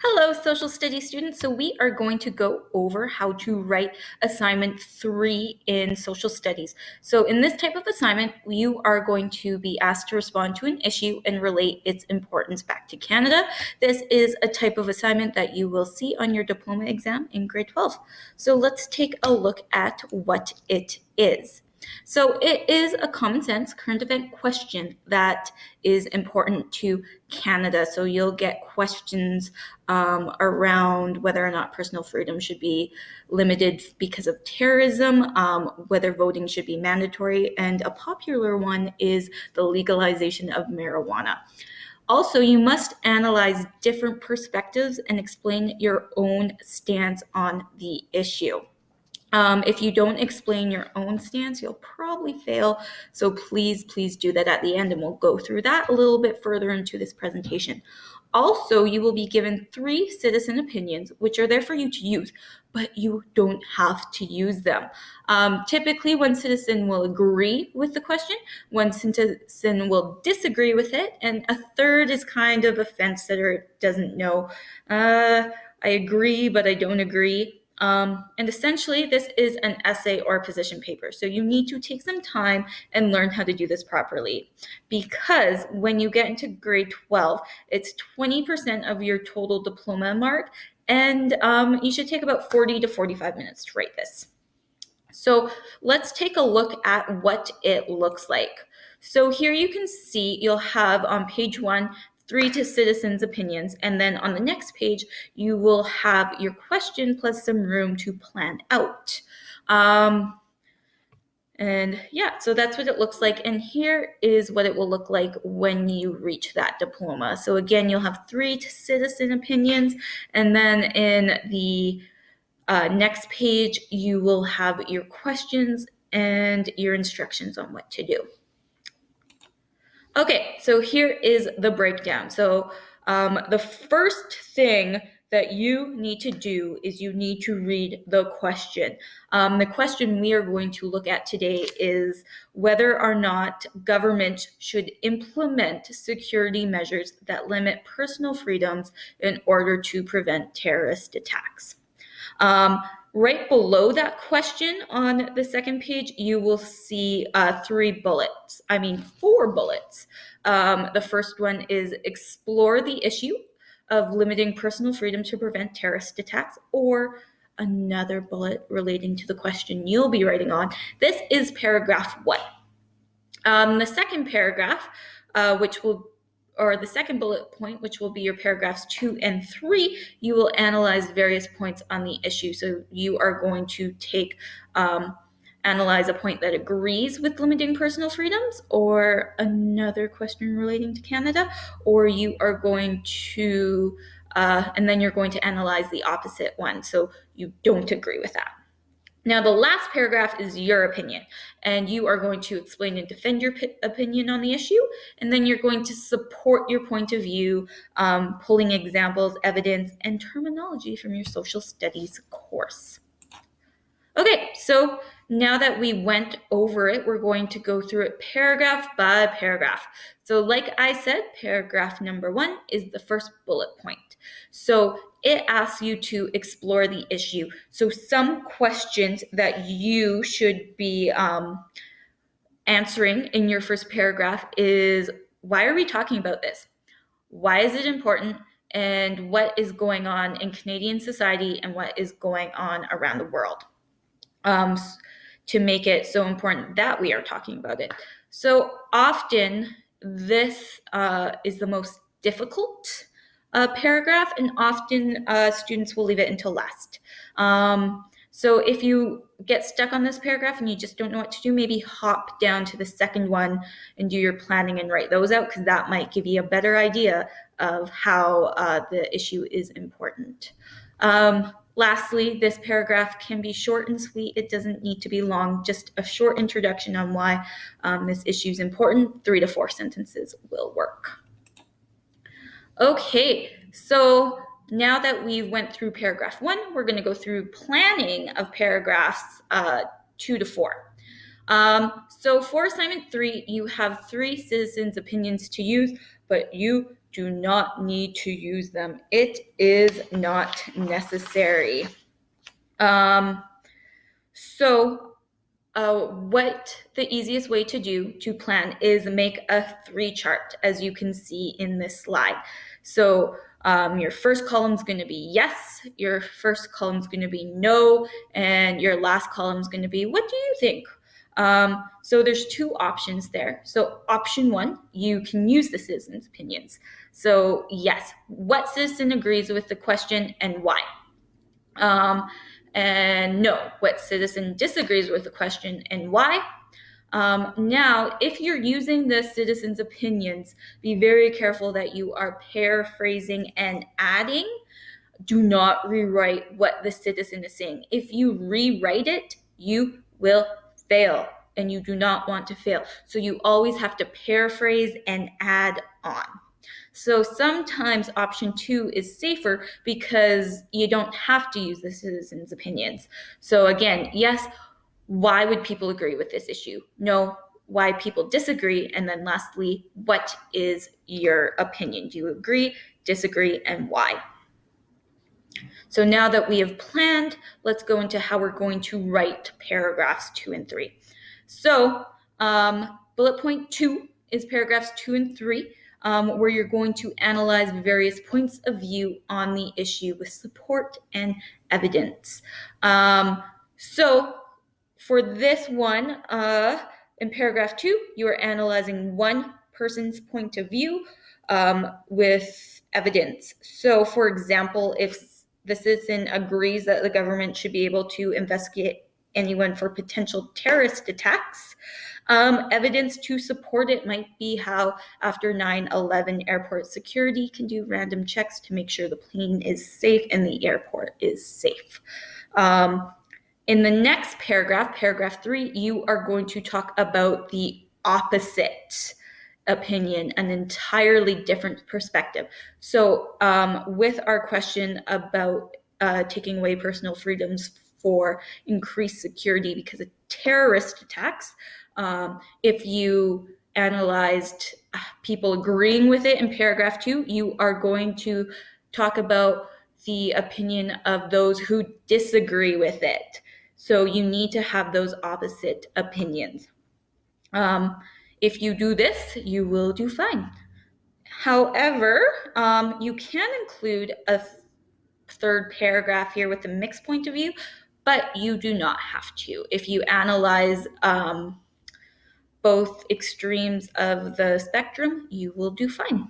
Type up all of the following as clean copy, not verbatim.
Hello, social studies students. So we are going to go over how to write assignment 3 in social studies. So in this type of assignment, you are going to be asked to respond to an issue and relate its importance back to Canada. This is a type of assignment that you will see on your diploma exam in grade 12. So let's take a look at what it is. So it is a common sense current event question that is important to Canada. So you'll get questions around whether or not personal freedom should be limited because of terrorism, whether voting should be mandatory, and a popular one is the legalization of marijuana. Also, you must analyze different perspectives and explain your own stance on the issue. If you don't explain your own stance, you'll probably fail. So please do that at the end, and we'll go through that a little bit further into this presentation. Also, you will be given 3 citizen opinions, which are there for you to use, but you don't have to use them. Typically, one citizen will agree with the question, one citizen will disagree with it, and a third is kind of a fence sitter, doesn't know. I agree, but I don't agree. And essentially, this is an essay or a position paper. So you need to take some time and learn how to do this properly. Because when you get into grade 12, it's 20% of your total diploma mark. And you should take about 40 to 45 minutes to write this. So let's take a look at what it looks like. So here you can see you'll have on page 1 3 to citizens' opinions, and then on the next page you will have your question plus some room to plan out. And yeah, so that's what it looks like, and here is what it will look like when you reach that diploma. So again, you'll have 3 to citizen opinions, and then in the next page, you will have your questions and your instructions on what to do. Okay, so here is the breakdown. So the first thing that you need to do is you need to read the question. The question we are going to look at today is whether or not government should implement security measures that limit personal freedoms in order to prevent terrorist attacks. Right below that question on the second page, you will see 4 bullets. The first one is explore the issue of limiting personal freedom to prevent terrorist attacks, or another bullet relating to the question you'll be writing on. This is paragraph 1. The second paragraph, the second bullet point, which will be your paragraphs 2 and 3, you will analyze various points on the issue. So you are going to analyze a point that agrees with limiting personal freedoms, or another question relating to Canada, or you are going to, and then you're going to analyze the opposite one. So you don't agree with that. Now, the last paragraph is your opinion, and you are going to explain and defend your opinion on the issue, and then you're going to support your point of view, pulling examples, evidence, and terminology from your social studies course. Okay, so now that we went over it, we're going to go through it paragraph by paragraph. So like I said, paragraph number 1 is the first bullet point. So it asks you to explore the issue. So some questions that you should be answering in your first paragraph is, why are we talking about this? Why is it important? And what is going on in Canadian society and what is going on around the world? To make it so important that we are talking about it. So often this is the most difficult paragraph, and often students will leave it until last. So if you get stuck on this paragraph and you just don't know what to do, maybe hop down to the second one and do your planning and write those out, because that might give you a better idea of how the issue is important. Lastly, this paragraph can be short and sweet. It doesn't need to be long, just a short introduction on why this issue is important. 3 to 4 sentences will work. Okay, so now that we went through paragraph 1, we're going to go through planning of paragraphs 2 to 4. So for assignment 3, you have 3 citizens' opinions to use, but you do not need to use them. It is not necessary. What the easiest way to do to plan is make a 3 chart, as you can see in this slide. So your first column is going to be yes, your first column is going to be no, and your last column is going to be what do you think? So there's 2 options there. So option 1, you can use the citizens' opinions. So yes, what citizen agrees with the question and why? And no, what citizen disagrees with the question and why? Now, if you're using the citizens' opinions, be very careful that you are paraphrasing and adding. Do not rewrite what the citizen is saying. If you rewrite it, you will fail, and you do not want to fail. So you always have to paraphrase and add on. So sometimes option 2 is safer because you don't have to use the citizens' opinions. So again, yes, why would people agree with this issue? No, why people disagree? And then lastly, what is your opinion? Do you agree, disagree, and why? So now that we have planned, let's go into how we're going to write paragraphs 2 and 3. So bullet point 2 is paragraphs 2 and 3. Where you're going to analyze various points of view on the issue with support and evidence. So for this one, in paragraph 2, you are analyzing one person's point of view with evidence. So for example, if the citizen agrees that the government should be able to investigate anyone for potential terrorist attacks, evidence to support it might be how after 9/11 airport security can do random checks to make sure the plane is safe and the airport is safe. In the next paragraph, paragraph 3, you are going to talk about the opposite opinion, an entirely different perspective. So with our question about taking away personal freedoms for increased security because of terrorist attacks, if you analyzed people agreeing with it in paragraph 2, you are going to talk about the opinion of those who disagree with it. So you need to have those opposite opinions. If you do this, you will do fine. However, you can include a third paragraph here with a mixed point of view, but you do not have to. If you analyze both extremes of the spectrum, you will do fine.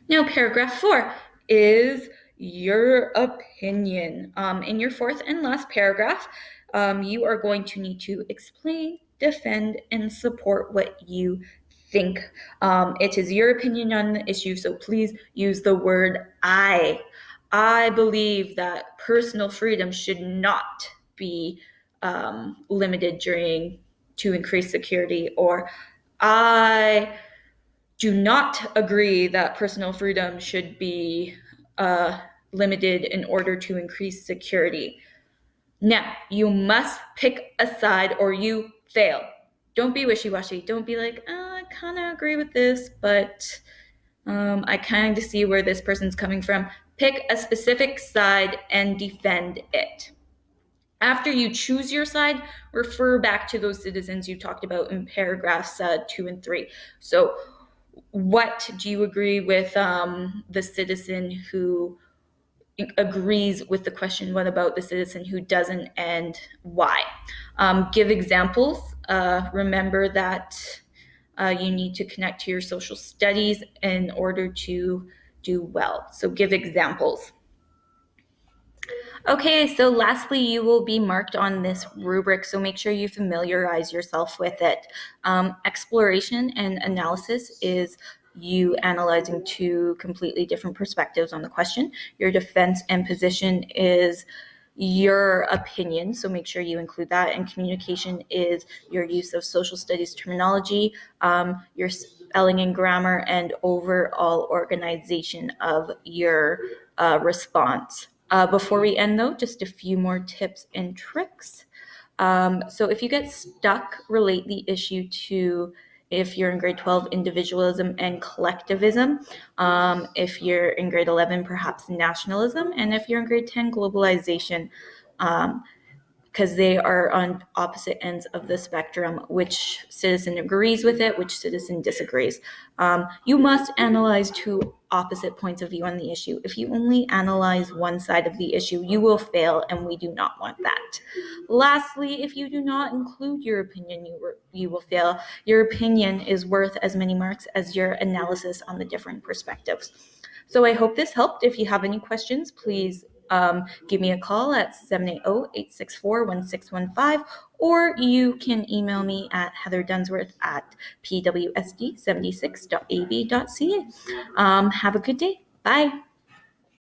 Now, paragraph 4 is your opinion. In your fourth and last paragraph, you are going to need to explain, defend, and support what you think. It is your opinion on the issue, so please use the word I. I believe that personal freedom should not be limited to increase security, or I do not agree that personal freedom should be limited in order to increase security. Now, you must pick a side or you fail. Don't be wishy-washy. Don't be like, I kind of agree with this, but I kind of see where this person's coming from. Pick a specific side and defend it. After you choose your side, refer back to those citizens you talked about in paragraphs 2 and 3. So what do you agree with the citizen who agrees with the question? What about the citizen who doesn't, and why? Give examples. Remember that you need to connect to your social studies in order to do well. So give examples. Okay, so lastly, you will be marked on this rubric, so make sure you familiarize yourself with it. Exploration and analysis is you analyzing 2 completely different perspectives on the question. Your defense and position is your opinion, so make sure you include that. And communication is your use of social studies terminology, your spelling and grammar, and overall organization of your response. Before we end, though, just a few more tips and tricks. So if you get stuck, relate the issue to If you're in grade 12, individualism and collectivism. If you're in grade 11, perhaps nationalism. And if you're in grade 10, globalization. Because they are on opposite ends of the spectrum. Which citizen agrees with it, which citizen disagrees. You must analyze two opposite points of view on the issue. If you only analyze one side of the issue, you will fail, and we do not want that. Lastly, if you do not include your opinion, you will fail. Your opinion is worth as many marks as your analysis on the different perspectives. So I hope this helped. If you have any questions, please give me a call at 780-864-1615, or you can email me at heatherdunsworth@pwsd76.ab.ca. Have a good day. Bye.